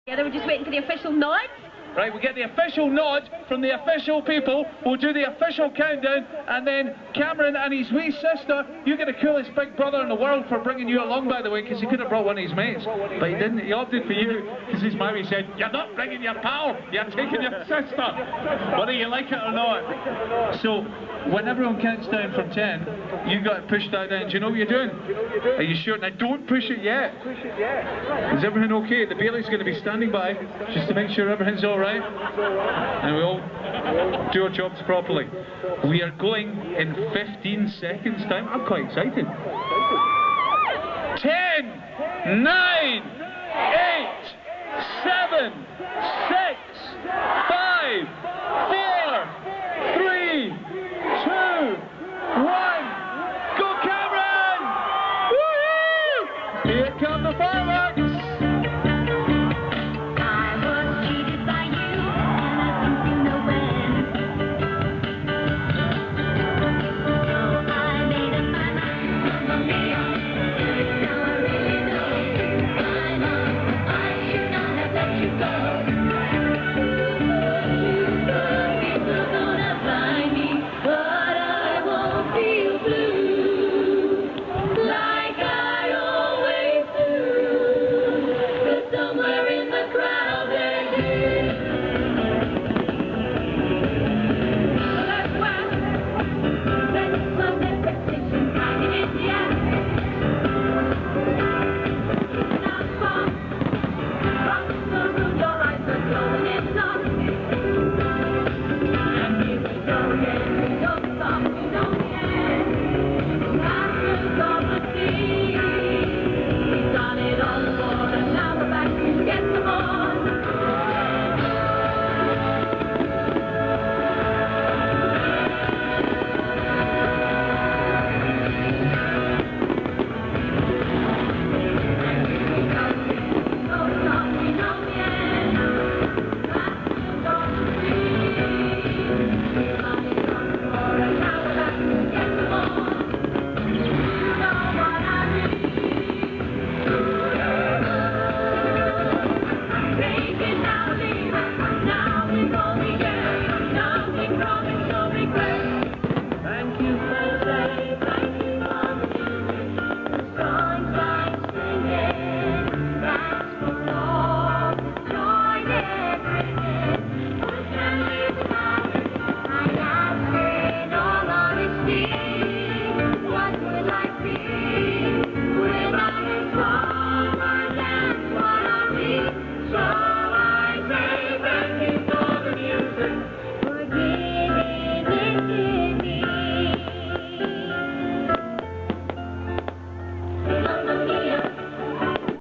Yeah, we're just waiting for the official nod. Right, we get the official nod from the official people. We'll do the official countdown, and then Cameron and his wee sister, you get the coolest big brother in the world for bringing you along, by the way, because he could have brought one of his mates, but he didn't. He opted for you because his mommy said, "You're not bringing your pal, you're taking your sister, whether you like it or not." So when everyone counts down from 10, you got to push that down. Do you know what you're doing? Are you sure? Now don't push it yet. Is everything okay? The Bailey's going to be standing by just to make sure everything's all right, and we all do our jobs properly. We are going in 15 seconds time. I'm quite excited. 10, 9, 8, 7,